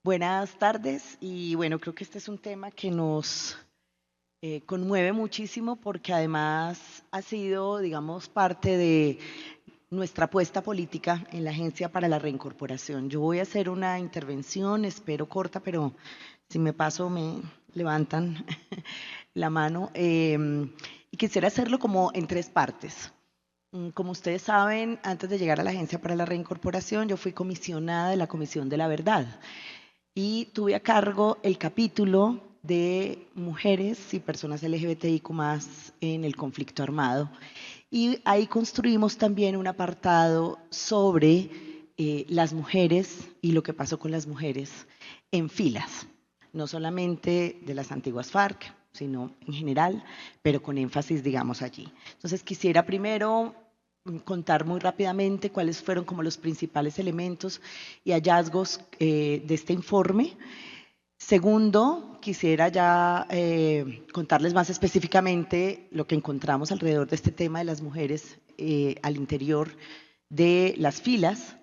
Buenas tardes y bueno, creo que este es un tema que nos conmueve muchísimo porque además ha sido, digamos, parte de nuestra apuesta política en la Agencia para la Reincorporación. Yo voy a hacer una intervención, espero corta, pero si me paso me levantan la mano y quisiera hacerlo como en tres partes. Como ustedes saben, antes de llegar a la Agencia para la Reincorporación, yo fui comisionada de la Comisión de la Verdad y tuve a cargo el capítulo de mujeres y personas LGBTIQ más en el conflicto armado. Y ahí construimos también un apartado sobre las mujeres y lo que pasó con las mujeres en filas, no solamente de las antiguas FARC, sino en general, pero con énfasis, digamos, allí. Entonces quisiera primero contar muy rápidamente cuáles fueron como los principales elementos y hallazgos de este informe. Segundo, quisiera ya contarles más específicamente lo que encontramos alrededor de este tema de las mujeres al interior de las filas.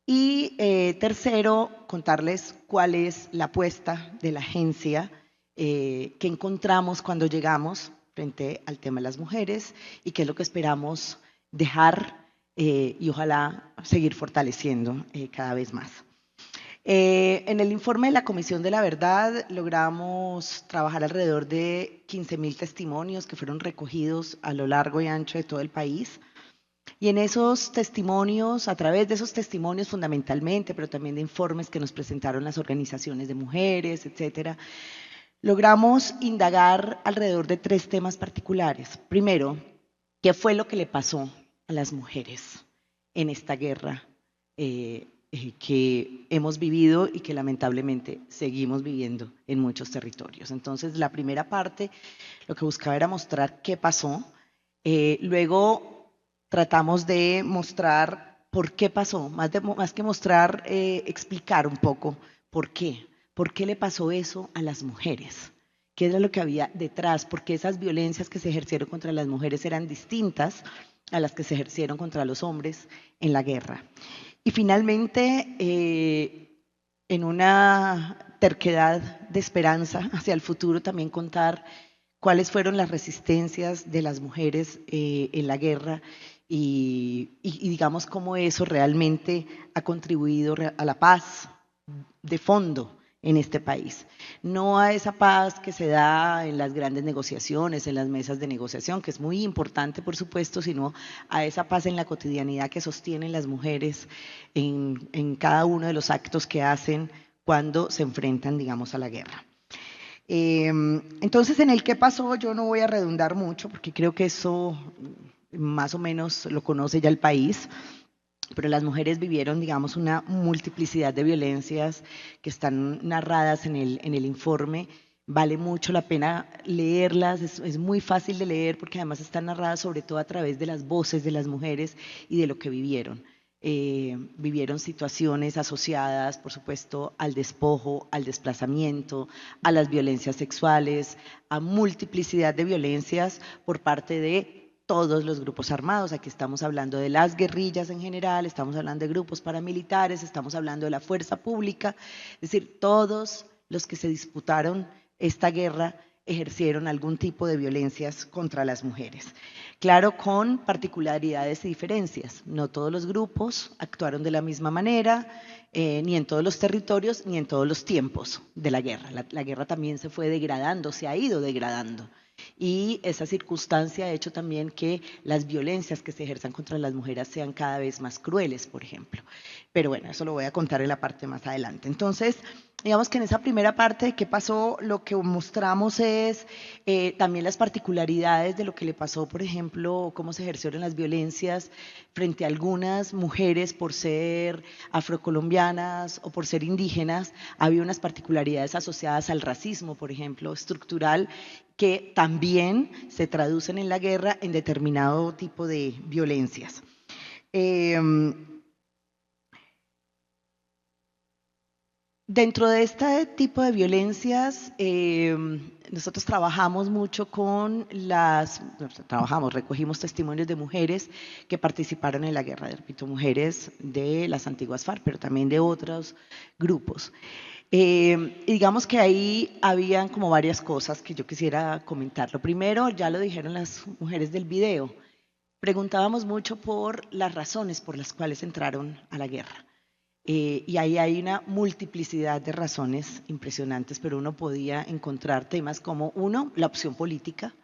Y tercero, contarles cuál es la apuesta de la agencia que encontramos cuando llegamos frente al tema de las mujeres y qué es lo que esperamos dejar y ojalá seguir fortaleciendo cada vez más. En el informe de la Comisión de la Verdad logramos trabajar alrededor de 15.000 testimonios que fueron recogidos a lo largo y ancho de todo el país. Y en esos testimonios, a través de esos testimonios fundamentalmente, pero también de informes que nos presentaron las organizaciones de mujeres, etcétera, logramos indagar alrededor de tres temas particulares. Primero, ¿qué fue lo que le pasó a las mujeres en esta guerra que hemos vivido y que lamentablemente seguimos viviendo en muchos territorios? Entonces, la primera parte lo que buscaba era mostrar qué pasó. Luego tratamos de mostrar por qué pasó, más que mostrar, explicar un poco por qué. ¿Por qué le pasó eso a las mujeres? ¿Qué era lo que había detrás? ¿Por qué esas violencias que se ejercieron contra las mujeres eran distintas a las que se ejercieron contra los hombres en la guerra? Y finalmente, en una terquedad de esperanza hacia el futuro, también contar cuáles fueron las resistencias de las mujeres en la guerra y digamos cómo eso realmente ha contribuido a la paz de fondo en este país. No a esa paz que se da en las grandes negociaciones, en las mesas de negociación, que es muy importante, por supuesto, sino a esa paz en la cotidianidad que sostienen las mujeres en cada uno de los actos que hacen cuando se enfrentan, digamos, a la guerra. Entonces, en el qué pasó, yo no voy a redundar mucho, porque creo que eso más o menos lo conoce ya el país, pero las mujeres vivieron, digamos, una multiplicidad de violencias que están narradas en el informe. Vale mucho la pena leerlas, es muy fácil de leer porque además están narradas sobre todo a través de las voces de las mujeres y de lo que vivieron. Vivieron situaciones asociadas, por supuesto, al despojo, al desplazamiento, a las violencias sexuales, a multiplicidad de violencias por parte de todos los grupos armados. Aquí estamos hablando de las guerrillas en general, estamos hablando de grupos paramilitares, estamos hablando de la fuerza pública, es decir, todos los que se disputaron esta guerra ejercieron algún tipo de violencias contra las mujeres. Claro, con particularidades y diferencias. No todos los grupos actuaron de la misma manera, ni en todos los territorios, ni en todos los tiempos de la guerra. La guerra también se fue degradando, se ha ido degradando. Y esa circunstancia ha hecho también que las violencias que se ejerzan contra las mujeres sean cada vez más crueles, por ejemplo. Pero bueno, eso lo voy a contar en la parte más adelante. Entonces, digamos que en esa primera parte de qué pasó, lo que mostramos es también las particularidades de lo que le pasó, por ejemplo, cómo se ejercieron las violencias frente a algunas mujeres por ser afrocolombianas o por ser indígenas. Había unas particularidades asociadas al racismo, por ejemplo, estructural, que también se traducen en la guerra en determinado tipo de violencias. Dentro de este tipo de violencias, nosotros trabajamos mucho con recogimos testimonios de mujeres que participaron en la guerra, repito, mujeres de las antiguas FARC, pero también de otros grupos. Y digamos que ahí habían como varias cosas que yo quisiera comentar. Lo primero, ya lo dijeron las mujeres del video, preguntábamos mucho por las razones por las cuales entraron a la guerra. Y ahí hay una multiplicidad de razones impresionantes, pero uno podía encontrar temas como, uno, la opción política,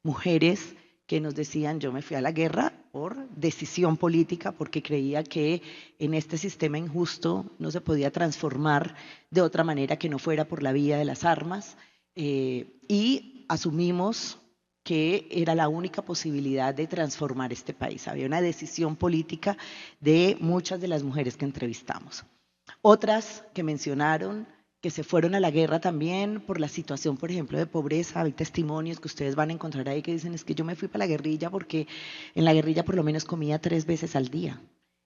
mujeres que nos decían, yo me fui a la guerra por decisión política, porque creía que en este sistema injusto no se podía transformar de otra manera que no fuera por la vía de las armas, y asumimos que era la única posibilidad de transformar este país. Había una decisión política de muchas de las mujeres que entrevistamos. Otras que mencionaron que se fueron a la guerra también por la situación, por ejemplo, de pobreza. Hay testimonios que ustedes van a encontrar ahí que dicen, es que yo me fui para la guerrilla porque en la guerrilla por lo menos comía 3 veces al día.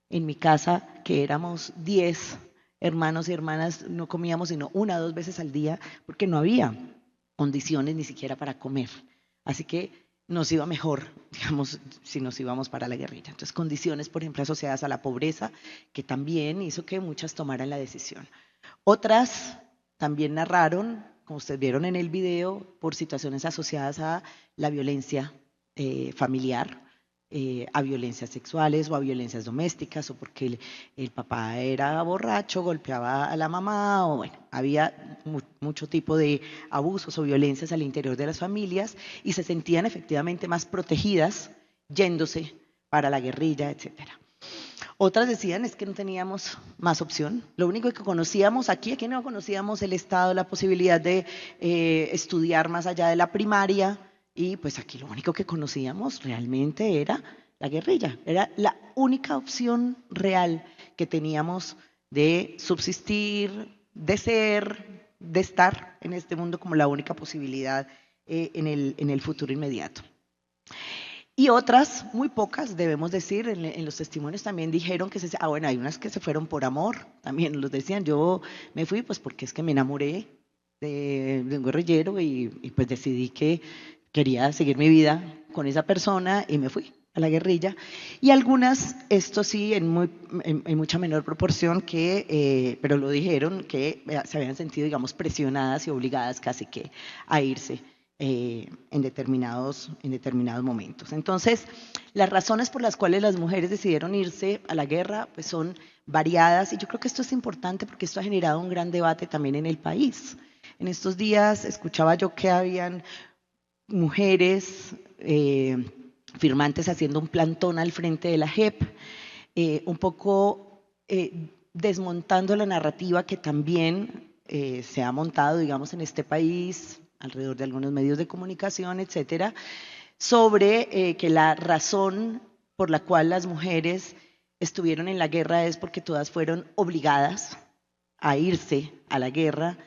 En mi casa, que éramos 10 hermanos y hermanas, no comíamos sino 1 o 2 veces al día porque no había condiciones ni siquiera para comer. Así que nos iba mejor, digamos, si nos íbamos para la guerrilla. Entonces, condiciones, por ejemplo, asociadas a la pobreza, que también hizo que muchas tomaran la decisión. Otras también narraron, como ustedes vieron en el video, por situaciones asociadas a la violencia familiar, a violencias sexuales o a violencias domésticas, o porque el papá era borracho, golpeaba a la mamá, o bueno, había mucho tipo de abusos o violencias al interior de las familias y se sentían efectivamente más protegidas yéndose para la guerrilla, etcétera. Otras decían es que no teníamos más opción. Lo único que conocíamos aquí no conocíamos el Estado, la posibilidad de estudiar más allá de la primaria, y pues aquí lo único que conocíamos realmente era la guerrilla. Era la única opción real que teníamos de subsistir, de ser, de estar en este mundo como la única posibilidad en el futuro inmediato. Y otras, muy pocas, debemos decir, en los testimonios también dijeron que bueno, hay unas que se fueron por amor, también los decían, yo me fui pues porque es que me enamoré de un guerrillero y pues decidí que quería seguir mi vida con esa persona y me fui a la guerrilla. Y algunas, esto sí, en mucha menor proporción, pero lo dijeron, que se habían sentido, digamos, presionadas y obligadas casi que a irse en determinados momentos. Entonces, las razones por las cuales las mujeres decidieron irse a la guerra pues son variadas, y yo creo que esto es importante porque esto ha generado un gran debate también en el país. En estos días escuchaba yo que habían mujeres firmantes haciendo un plantón al frente de la JEP, un poco desmontando la narrativa que también se ha montado, digamos, en este país, alrededor de algunos medios de comunicación, etcétera, sobre que la razón por la cual las mujeres estuvieron en la guerra es porque todas fueron obligadas a irse a la guerra,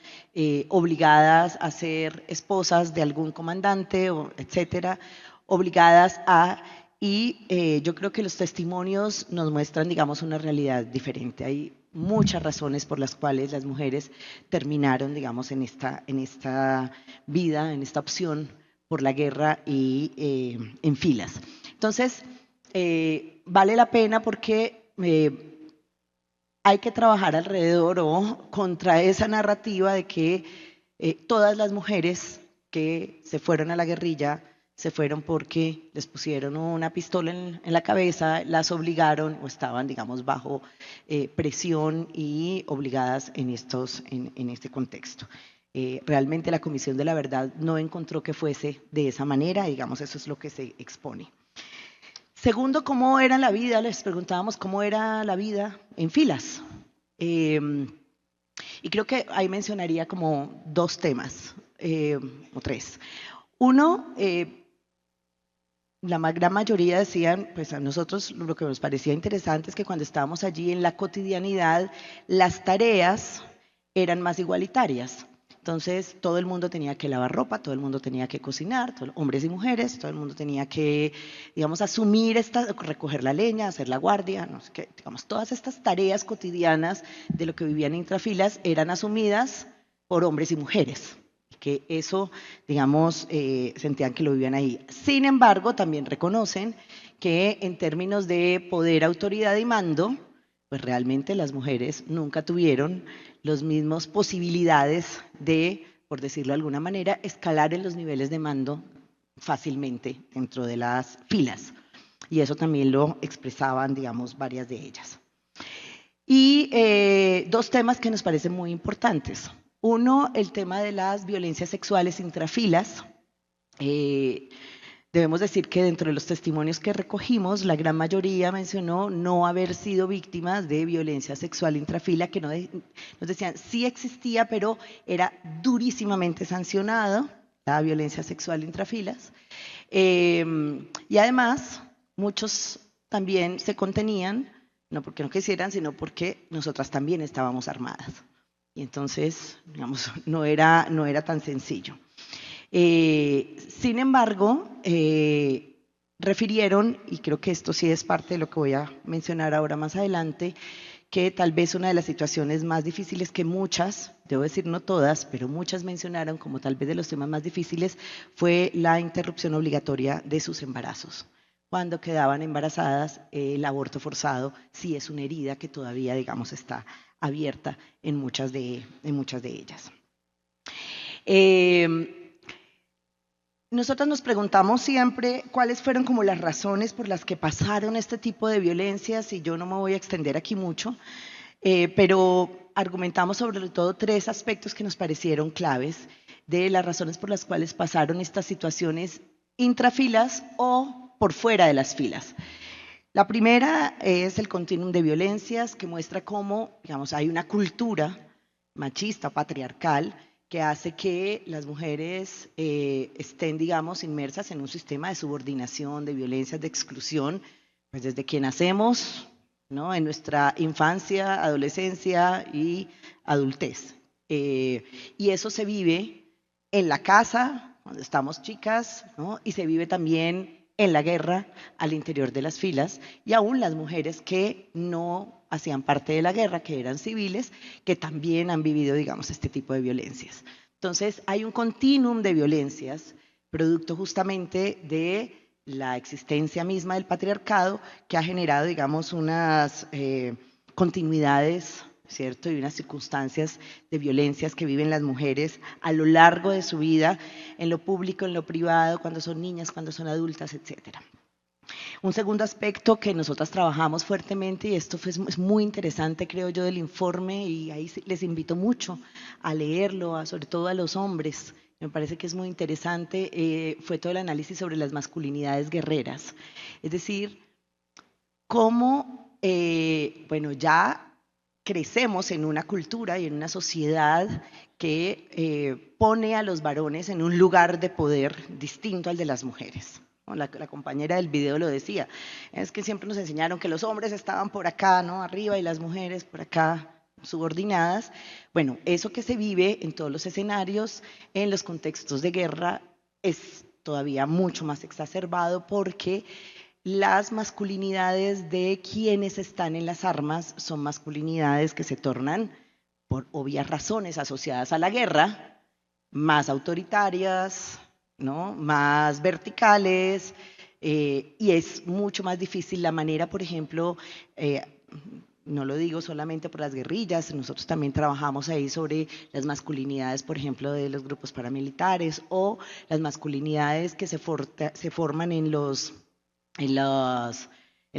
obligadas a ser esposas de algún comandante, etcétera, obligadas a... Y yo creo que los testimonios nos muestran, digamos, una realidad diferente. Hay muchas razones por las cuales las mujeres terminaron, digamos, en esta vida, en esta opción por la guerra y en filas. Entonces, vale la pena porque hay que trabajar alrededor o contra esa narrativa de que todas las mujeres que se fueron a la guerrilla se fueron porque les pusieron una pistola en la cabeza, las obligaron o estaban, digamos, bajo presión y obligadas en este contexto. Realmente la Comisión de la Verdad no encontró que fuese de esa manera, digamos, eso es lo que se expone. Segundo, ¿cómo era la vida? Les preguntábamos cómo era la vida en filas. Y creo que ahí mencionaría como 2 temas, o 3. Uno, la gran mayoría decían, pues a nosotros lo que nos parecía interesante es que cuando estábamos allí en la cotidianidad, las tareas eran más igualitarias. Entonces, todo el mundo tenía que lavar ropa, todo el mundo tenía que cocinar, hombres y mujeres, todo el mundo tenía que, digamos, asumir recoger la leña, hacer la guardia, no sé qué, digamos, todas estas tareas cotidianas de lo que vivían intrafilas eran asumidas por hombres y mujeres, que eso, digamos, sentían que lo vivían ahí. Sin embargo, también reconocen que en términos de poder, autoridad y mando, pues realmente las mujeres nunca tuvieron los mismos posibilidades de, por decirlo de alguna manera, escalar en los niveles de mando fácilmente dentro de las filas. Y eso también lo expresaban, digamos, varias de ellas. Y dos temas que nos parecen muy importantes. Uno, el tema de las violencias sexuales intrafilas. Debemos decir que dentro de los testimonios que recogimos, la gran mayoría mencionó no haber sido víctimas de violencia sexual intrafila, que nos decían sí existía, pero era durísimamente sancionado, la violencia sexual intrafilas. Y además, muchos también se contenían, no porque no quisieran, sino porque nosotras también estábamos armadas. Y entonces, digamos, no era tan sencillo. Sin embargo, refirieron, y creo que esto sí es parte de lo que voy a mencionar ahora más adelante, que tal vez una de las situaciones más difíciles que muchas, debo decir no todas, pero muchas mencionaron como tal vez de los temas más difíciles, fue la interrupción obligatoria de sus embarazos. Cuando quedaban embarazadas, el aborto forzado sí es una herida que todavía, digamos, está abierta en muchas de ellas. Nosotros nos preguntamos siempre cuáles fueron como las razones por las que pasaron este tipo de violencias, y yo no me voy a extender aquí mucho, pero argumentamos sobre todo tres aspectos que nos parecieron claves de las razones por las cuales pasaron estas situaciones intrafilas o por fuera de las filas. La primera es el continuum de violencias, que muestra cómo, digamos, hay una cultura machista, patriarcal, que hace que las mujeres estén, digamos, inmersas en un sistema de subordinación, de violencias, de exclusión, pues desde que nacemos, ¿no? En nuestra infancia, adolescencia y adultez. Y eso se vive en la casa, cuando estamos chicas, ¿no? Y se vive también en la guerra, al interior de las filas, y aún las mujeres que no hacían parte de la guerra, que eran civiles, que también han vivido, digamos, este tipo de violencias. Entonces, hay un continuum de violencias, producto justamente de la existencia misma del patriarcado, que ha generado, digamos, unas continuidades, ¿cierto? Y unas circunstancias de violencias que viven las mujeres a lo largo de su vida, en lo público, en lo privado, cuando son niñas, cuando son adultas, etcétera. Un segundo aspecto que nosotras trabajamos fuertemente, y esto es muy interesante, creo yo, del informe, y ahí les invito mucho a leerlo, sobre todo a los hombres, me parece que es muy interesante, fue todo el análisis sobre las masculinidades guerreras. Es decir, cómo, bueno, ya crecemos en una cultura y en una sociedad que pone a los varones en un lugar de poder distinto al de las mujeres. La compañera del video lo decía, es que siempre nos enseñaron que los hombres estaban por acá, ¿no? Arriba, y las mujeres por acá, subordinadas. Bueno, eso que se vive en todos los escenarios, en los contextos de guerra, es todavía mucho más exacerbado porque las masculinidades de quienes están en las armas son masculinidades que se tornan, por obvias razones asociadas a la guerra, más autoritarias, ¿no? Más verticales, y es mucho más difícil la manera, por ejemplo, no lo digo solamente por las guerrillas, nosotros también trabajamos ahí sobre las masculinidades, por ejemplo, de los grupos paramilitares, o las masculinidades que se forman en la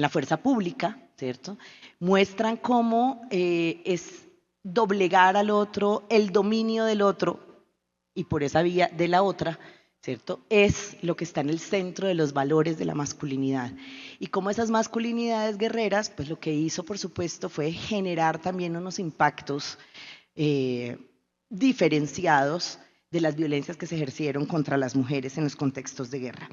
fuerza pública, ¿cierto? Muestran cómo es doblegar al otro, el dominio del otro, y por esa vía de la otra, ¿cierto? Es lo que está en el centro de los valores de la masculinidad. Y como esas masculinidades guerreras, pues lo que hizo, por supuesto, fue generar también unos impactos diferenciados de las violencias que se ejercieron contra las mujeres en los contextos de guerra.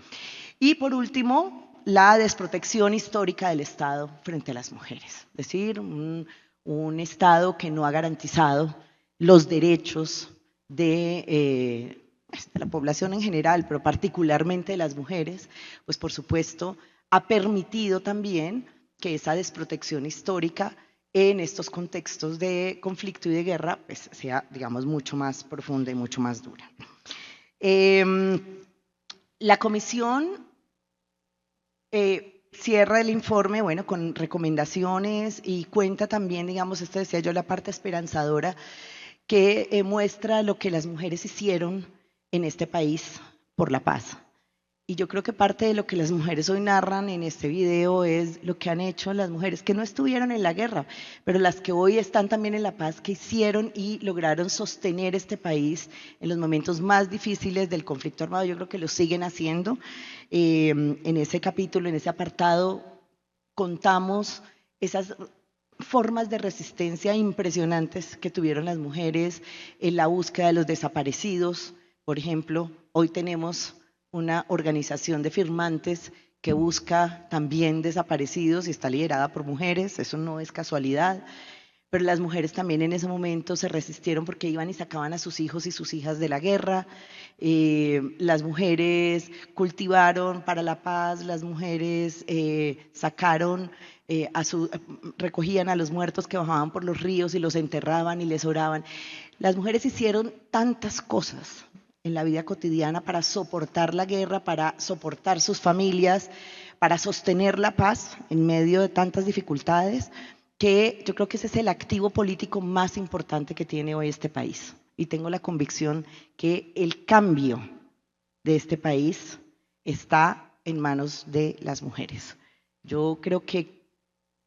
Y por último, la desprotección histórica del Estado frente a las mujeres. Es decir, un Estado que no ha garantizado los derechos de la población en general, pero particularmente de las mujeres, pues por supuesto ha permitido también que esa desprotección histórica en estos contextos de conflicto y de guerra pues sea, digamos, mucho más profunda y mucho más dura. La comisión cierra el informe, bueno, con recomendaciones y cuenta también, digamos, esto decía yo, la parte esperanzadora que muestra lo que las mujeres hicieron en este país por la paz. Y yo creo que parte de lo que las mujeres hoy narran en este video es lo que han hecho las mujeres que no estuvieron en la guerra, pero las que hoy están también en la paz, que hicieron y lograron sostener este país en los momentos más difíciles del conflicto armado. Yo creo que lo siguen haciendo. En ese capítulo, en ese apartado, contamos esas formas de resistencia impresionantes que tuvieron las mujeres en la búsqueda de los desaparecidos. Por ejemplo, hoy tenemos una organización de firmantes que busca también desaparecidos y está liderada por mujeres, eso no es casualidad, pero las mujeres también en ese momento se resistieron porque iban y sacaban a sus hijos y sus hijas de la guerra, las mujeres cultivaron para la paz, las mujeres sacaron recogían a los muertos que bajaban por los ríos y los enterraban y les oraban. Las mujeres hicieron tantas cosas en la vida cotidiana para soportar la guerra, para soportar sus familias, para sostener la paz en medio de tantas dificultades, que yo creo que ese es el activo político más importante que tiene hoy este país. Y tengo la convicción que el cambio de este país está en manos de las mujeres. Yo creo que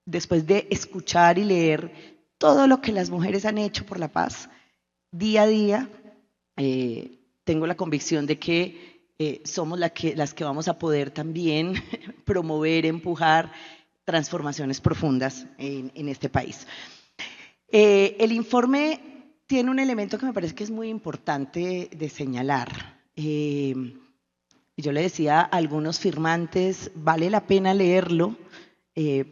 después de escuchar y leer todo lo que las mujeres han hecho por la paz, día a día, tengo la convicción de que somos las que vamos a poder también promover, empujar transformaciones profundas en este país. El informe tiene un elemento que me parece que es muy importante de señalar. Yo le decía a algunos firmantes, vale la pena leerlo,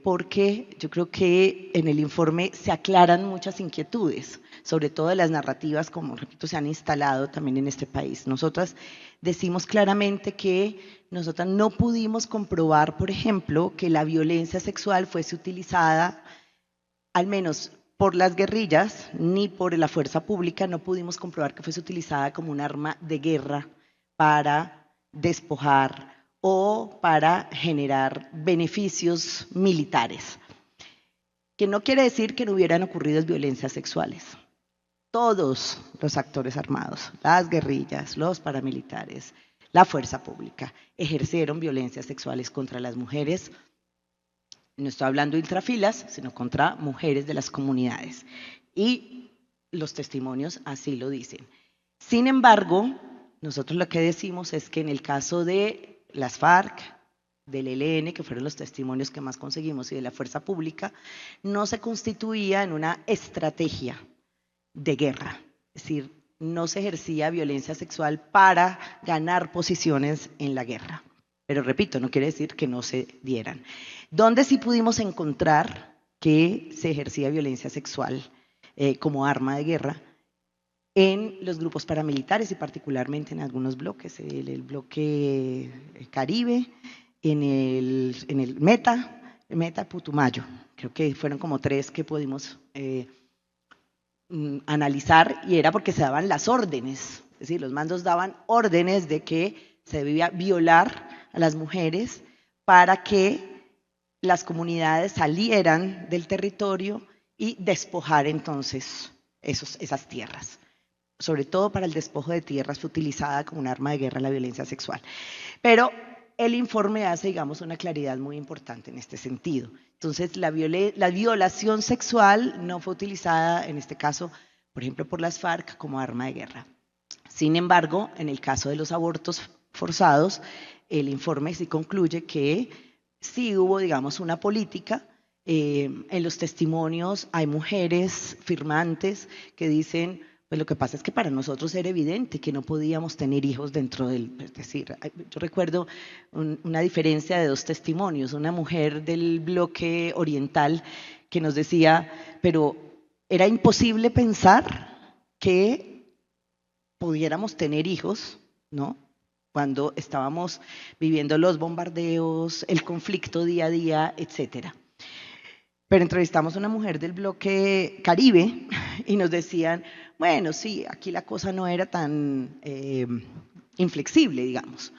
porque yo creo que en el informe se aclaran muchas inquietudes, sobre todo de las narrativas, como repito, se han instalado también en este país. Nosotras decimos claramente que nosotras no pudimos comprobar, por ejemplo, que la violencia sexual fuese utilizada, al menos por las guerrillas, ni por la fuerza pública, no pudimos comprobar que fuese utilizada como un arma de guerra para despojar o para generar beneficios militares. Que no quiere decir que no hubieran ocurrido violencias sexuales. Todos los actores armados, las guerrillas, los paramilitares, la fuerza pública, ejercieron violencias sexuales contra las mujeres. No estoy hablando de intrafilas, sino contra mujeres de las comunidades. Y los testimonios así lo dicen. Sin embargo, nosotros lo que decimos es que en el caso de las FARC, del ELN, que fueron los testimonios que más conseguimos, y de la fuerza pública, no se constituía en una estrategia de guerra. Es decir, no se ejercía violencia sexual para ganar posiciones en la guerra. Pero repito, no quiere decir que no se dieran. ¿Dónde sí pudimos encontrar que se ejercía violencia sexual como arma de guerra? En los grupos paramilitares y particularmente en algunos bloques, el bloque Caribe, en el Meta Putumayo. Creo que fueron como 3 que pudimos analizar, y era porque se daban las órdenes, es decir, los mandos daban órdenes de que se debía violar a las mujeres para que las comunidades salieran del territorio y despojar entonces esas tierras. Sobre todo para el despojo de tierras fue utilizada como un arma de guerra la violencia sexual. Pero el informe hace, digamos, una claridad muy importante en este sentido. Entonces, la violación sexual no fue utilizada, en este caso, por ejemplo, por las FARC como arma de guerra. Sin embargo, en el caso de los abortos forzados, el informe sí concluye que sí hubo, digamos, una política. En los testimonios hay mujeres firmantes que dicen, pues lo que pasa es que para nosotros era evidente que no podíamos tener hijos dentro del… Es decir, yo recuerdo una diferencia de 2 testimonios, una mujer del bloque oriental que nos decía, pero era imposible pensar que pudiéramos tener hijos, ¿no?, cuando estábamos viviendo los bombardeos, el conflicto día a día, etcétera. Pero entrevistamos a una mujer del bloque Caribe y nos decían, bueno, sí, aquí la cosa no era tan inflexible, digamos.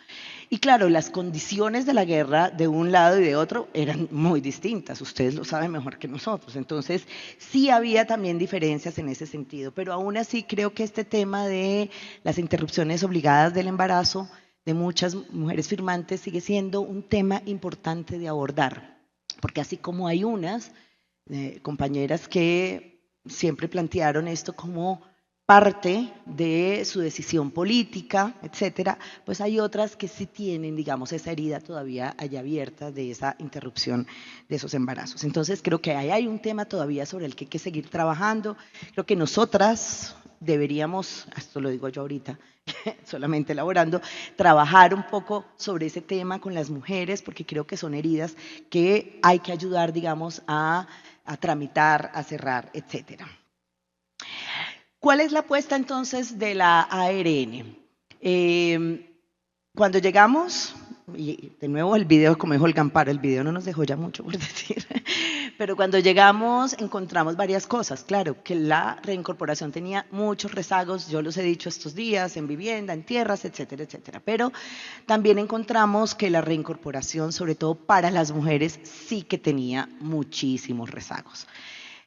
Y claro, las condiciones de la guerra de un lado y de otro eran muy distintas, ustedes lo saben mejor que nosotros, entonces sí había también diferencias en ese sentido, pero aún así creo que este tema de las interrupciones obligadas del embarazo de muchas mujeres firmantes sigue siendo un tema importante de abordar, porque así como hay unas compañeras que siempre plantearon esto como parte de su decisión política, etcétera, pues hay otras que sí tienen, digamos, esa herida todavía allá abierta de esa interrupción de esos embarazos. Entonces, creo que ahí hay un tema todavía sobre el que hay que seguir trabajando. Creo que nosotras deberíamos, esto lo digo yo ahorita, solamente elaborando, trabajar un poco sobre ese tema con las mujeres, porque creo que son heridas que hay que ayudar, digamos, a tramitar, a cerrar, etcétera. ¿Cuál es la apuesta entonces de la ARN? Cuando llegamos, y de nuevo el video, como dijo el Gamparo, el video no nos dejó ya mucho por decir, pero cuando llegamos encontramos varias cosas. Claro, que la reincorporación tenía muchos rezagos, yo los he dicho estos días, en vivienda, en tierras, etcétera, etcétera. Pero también encontramos que la reincorporación, sobre todo para las mujeres, sí que tenía muchísimos rezagos.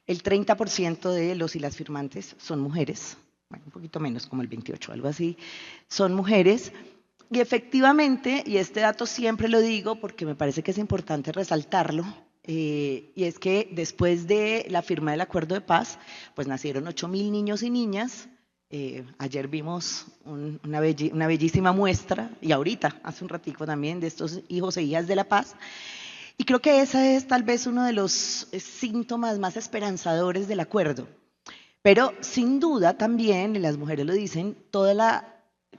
El 30% de los y las firmantes son mujeres, bueno, un poquito menos, como el 28, algo así, son mujeres. Y efectivamente, y este dato siempre lo digo porque me parece que es importante resaltarlo, y es que después de la firma del acuerdo de paz, pues nacieron 8.000 niños y niñas. Ayer vimos una bellísima muestra, y ahorita, hace un ratico también, de estos hijos e hijas de la paz. Y creo que ese es tal vez uno de los síntomas más esperanzadores del acuerdo. Pero sin duda también, y las mujeres lo dicen, toda la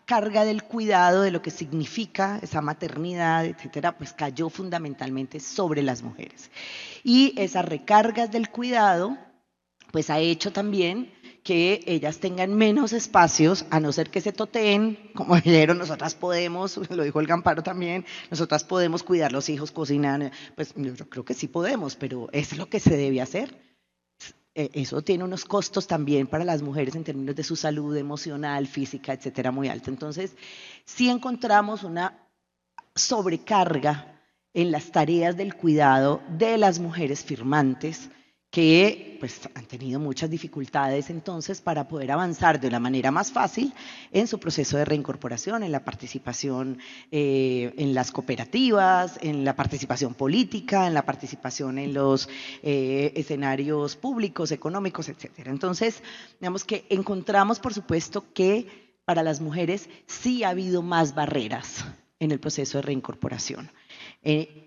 carga del cuidado de lo que significa esa maternidad, etcétera, pues cayó fundamentalmente sobre las mujeres. Y esas recargas del cuidado, pues ha hecho también que ellas tengan menos espacios, a no ser que se toteen, como dijeron, nosotras podemos, lo dijo el Gamparo también, nosotras podemos cuidar los hijos, cocinar, pues yo creo que sí podemos, pero es lo que se debe hacer. Eso tiene unos costos también para las mujeres en términos de su salud emocional, física, etcétera, muy alta. Entonces, sí encontramos una sobrecarga en las tareas del cuidado de las mujeres firmantes, que pues, han tenido muchas dificultades entonces para poder avanzar de una manera más fácil en su proceso de reincorporación, en la participación en las cooperativas, en la participación política, en la participación en los escenarios públicos, económicos, etcétera. Entonces, digamos que encontramos, por supuesto, que para las mujeres sí ha habido más barreras en el proceso de reincorporación,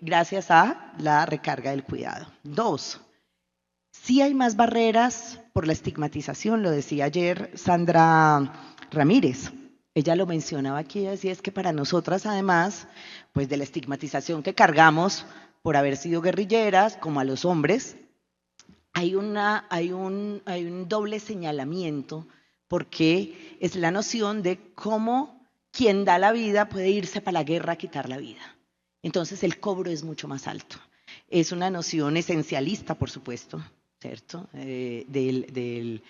gracias a la recarga del cuidado. Dos, sí hay más barreras por la estigmatización, lo decía ayer Sandra Ramírez. Ella lo mencionaba aquí, ella decía, es que para nosotras además, pues de la estigmatización que cargamos por haber sido guerrilleras, como a los hombres, hay un doble señalamiento, porque es la noción de cómo quien da la vida puede irse para la guerra a quitar la vida. Entonces el cobro es mucho más alto. Es una noción esencialista, por supuesto, ¿cierto? De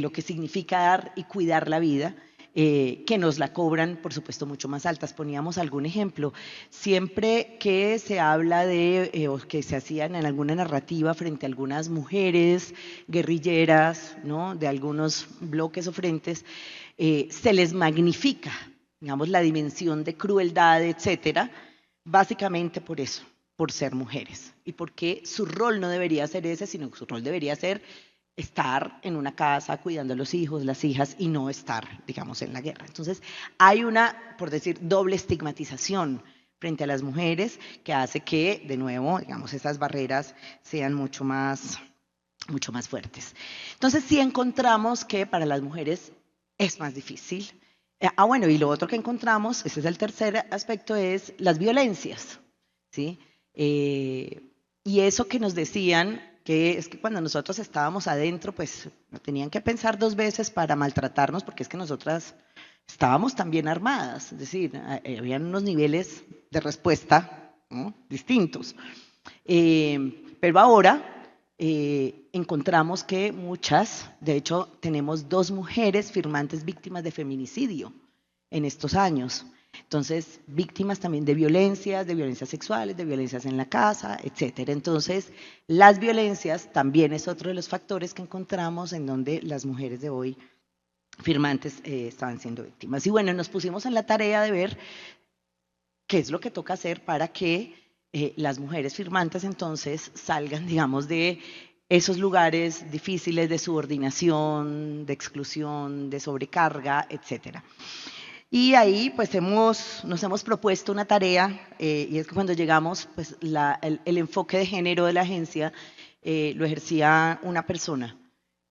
lo que significa dar y cuidar la vida, que nos la cobran, por supuesto, mucho más altas. Poníamos algún ejemplo. Siempre que se habla de, o que se hacían en alguna narrativa frente a algunas mujeres guerrilleras, ¿no? De algunos bloques o frentes, se les magnifica, digamos, la dimensión de crueldad, etcétera, básicamente por eso, por ser mujeres, y porque su rol no debería ser ese, sino que su rol debería ser estar en una casa cuidando a los hijos, las hijas, y no estar, digamos, en la guerra. Entonces, hay una, por decir, doble estigmatización frente a las mujeres que hace que, de nuevo, digamos, esas barreras sean mucho más fuertes. Entonces, sí encontramos que para las mujeres es más difícil. Bueno, y lo otro que encontramos, ese es el tercer aspecto, es las violencias, ¿sí? Y eso que nos decían, que es que cuando nosotros estábamos adentro, pues no tenían que pensar dos veces para maltratarnos, porque es que nosotras estábamos también armadas, es decir, habían unos niveles de respuesta, ¿no? Distintos. Pero ahora encontramos que muchas, de hecho tenemos 2 mujeres firmantes víctimas de feminicidio en estos años. Entonces, víctimas también de violencias sexuales, de violencias en la casa, etcétera. Entonces, las violencias también es otro de los factores que encontramos en donde las mujeres de hoy firmantes estaban siendo víctimas. Y bueno, nos pusimos en la tarea de ver qué es lo que toca hacer para que las mujeres firmantes entonces salgan, digamos, de esos lugares difíciles de subordinación, de exclusión, de sobrecarga, etcétera. Y ahí pues nos hemos propuesto una tarea y es que cuando llegamos pues el enfoque de género de la agencia lo ejercía una persona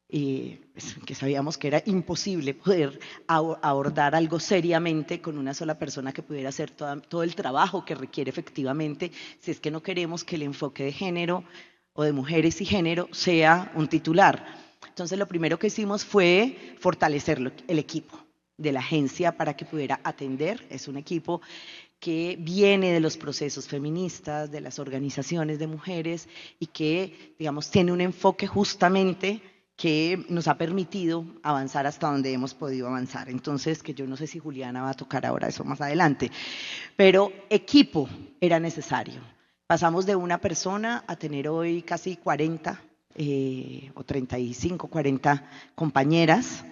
pues, que sabíamos que era imposible poder abordar algo seriamente con una sola persona que pudiera hacer todo el trabajo que requiere efectivamente si es que no queremos que el enfoque de género o de mujeres y género sea un titular. Entonces lo primero que hicimos fue fortalecer el equipo de la agencia para que pudiera atender. Es un equipo que viene de los procesos feministas, de las organizaciones de mujeres y que, digamos, tiene un enfoque justamente que nos ha permitido avanzar hasta donde hemos podido avanzar. Entonces, que yo no sé si Juliana va a tocar ahora eso más adelante, pero equipo era necesario. Pasamos de una persona a tener hoy casi 40 o 35, 40 compañeras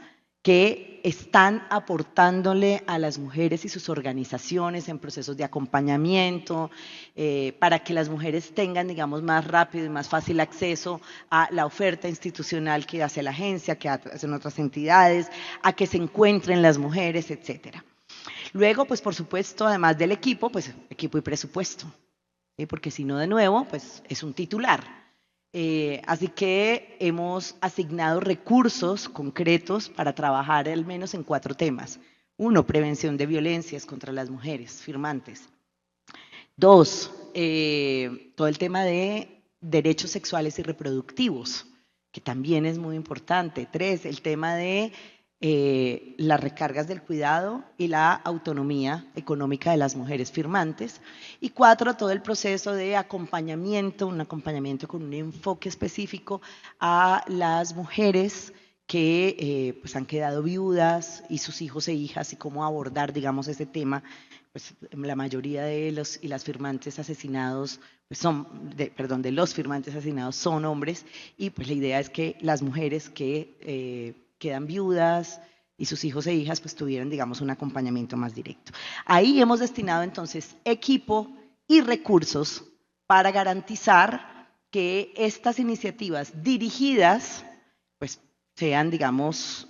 que están aportándole a las mujeres y sus organizaciones en procesos de acompañamiento, para que las mujeres tengan, digamos, más rápido y más fácil acceso a la oferta institucional que hace la agencia, que hacen otras entidades, a que se encuentren las mujeres, etcétera. Luego, pues por supuesto, además del equipo, pues equipo y presupuesto, ¿sí? Porque si no, de nuevo, pues es un titular. Así que hemos asignado recursos concretos para trabajar al menos en 4 temas. 1, prevención de violencias contra las mujeres firmantes. 2, todo el tema de derechos sexuales y reproductivos, que también es muy importante. 3, el tema de las recargas del cuidado y la autonomía económica de las mujeres firmantes. Y 4, todo el proceso de acompañamiento, un acompañamiento con un enfoque específico a las mujeres que pues han quedado viudas y sus hijos e hijas y cómo abordar, digamos, ese tema. Pues la mayoría de los y las firmantes asesinados pues de los firmantes asesinados son hombres y pues la idea es que las mujeres que quedan viudas y sus hijos e hijas pues tuvieran, digamos, un acompañamiento más directo. Ahí hemos destinado entonces equipo y recursos para garantizar que estas iniciativas dirigidas pues sean, digamos,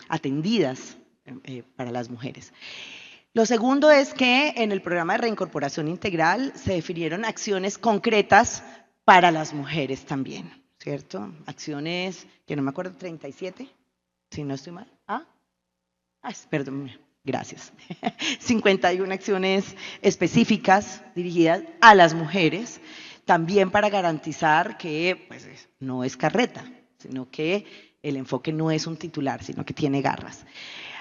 atendidas para las mujeres. Lo segundo es que en el programa de reincorporación integral se definieron acciones concretas para las mujeres también, ¿cierto? Acciones, que no me acuerdo, 37, si no estoy mal. Perdón, gracias. 51 acciones específicas dirigidas a las mujeres, también para garantizar que pues, no es carreta, sino que el enfoque no es un titular, sino que tiene garras.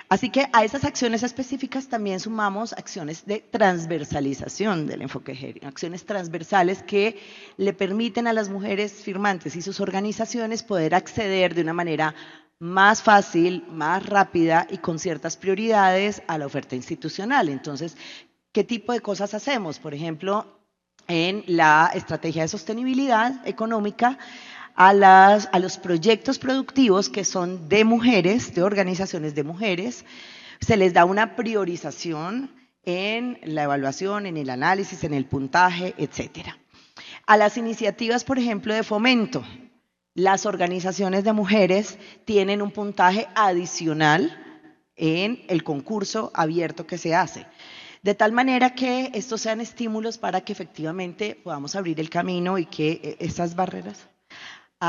Así que a esas acciones específicas también sumamos acciones de transversalización del enfoque de género, acciones transversales que le permiten a las mujeres firmantes y sus organizaciones poder acceder de una manera más fácil, más rápida y con ciertas prioridades a la oferta institucional. Entonces, ¿qué tipo de cosas hacemos? Por ejemplo, en la estrategia de sostenibilidad económica, a los proyectos productivos que son de mujeres, de organizaciones de mujeres, se les da una priorización en la evaluación, en el análisis, en el puntaje, etcétera. A las iniciativas, por ejemplo, de fomento, las organizaciones de mujeres tienen un puntaje adicional en el concurso abierto que se hace. De tal manera que estos sean estímulos para que efectivamente podamos abrir el camino y que esas barreras…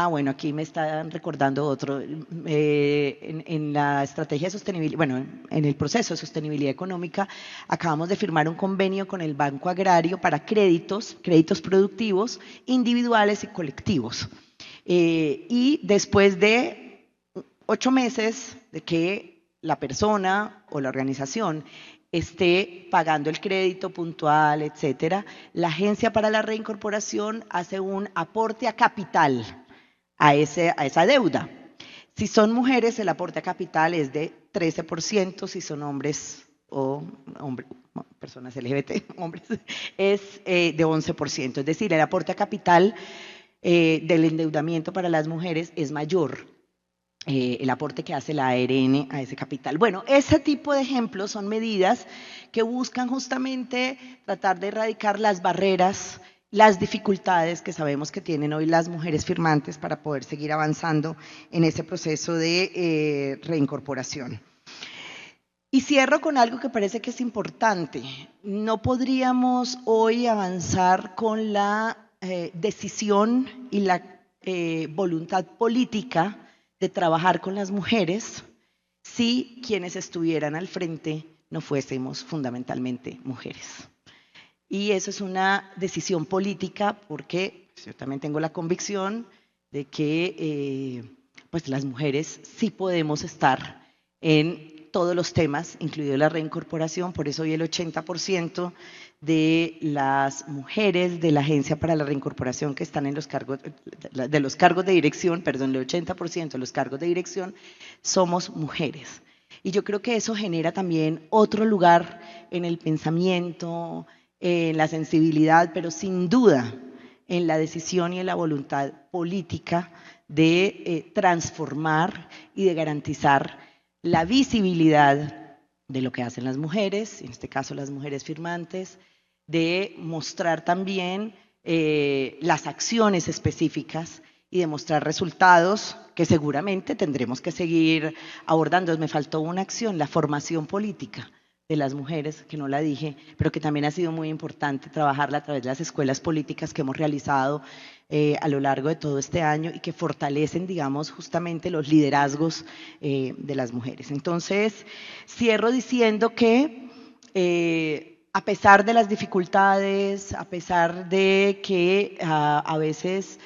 bueno, aquí me están recordando otro. En la estrategia de sostenibilidad, bueno, en el proceso de sostenibilidad económica, acabamos de firmar un convenio con el Banco Agrario para créditos productivos individuales y colectivos. Y después de 8 meses de que la persona o la organización esté pagando el crédito puntual, etcétera, la Agencia para la Reincorporación hace un aporte a capital a esa deuda. Si son mujeres, el aporte a capital es de 13%, si son hombres o personas LGBT, hombres, es de 11%. Es decir, el aporte a capital del endeudamiento para las mujeres es mayor. El aporte que hace la ARN a ese capital. Bueno, ese tipo de ejemplos son medidas que buscan justamente tratar de erradicar las barreras, las dificultades que sabemos que tienen hoy las mujeres firmantes para poder seguir avanzando en ese proceso de reincorporación. Y cierro con algo que parece que es importante. No podríamos hoy avanzar con la decisión y la voluntad política de trabajar con las mujeres si quienes estuvieran al frente no fuésemos fundamentalmente mujeres. Y eso es una decisión política porque yo también tengo la convicción de que pues las mujeres sí podemos estar en todos los temas, incluido la reincorporación. Por eso hoy el 80% de las mujeres de la Agencia para la Reincorporación que están en los cargos de dirección, perdón, el 80% de los cargos de dirección somos mujeres. Y yo creo que eso genera también otro lugar en el pensamiento, en la sensibilidad, pero sin duda en la decisión y en la voluntad política de transformar y de garantizar la visibilidad de lo que hacen las mujeres, en este caso las mujeres firmantes, de mostrar también las acciones específicas y de mostrar resultados que seguramente tendremos que seguir abordando. Me faltó una acción, la formación política de las mujeres, que no la dije, pero que también ha sido muy importante trabajarla a través de las escuelas políticas que hemos realizado a lo largo de todo este año y que fortalecen, digamos, justamente los liderazgos de las mujeres. Entonces, cierro diciendo que a pesar de las dificultades, a pesar de que a veces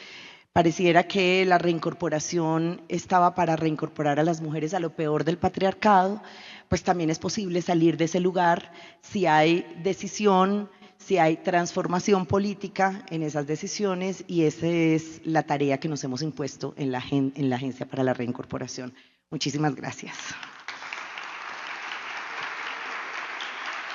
pareciera que la reincorporación estaba para reincorporar a las mujeres a lo peor del patriarcado, pues también es posible salir de ese lugar si hay decisión, si hay transformación política en esas decisiones, y esa es la tarea que nos hemos impuesto en la Agencia para la Reincorporación. Muchísimas gracias.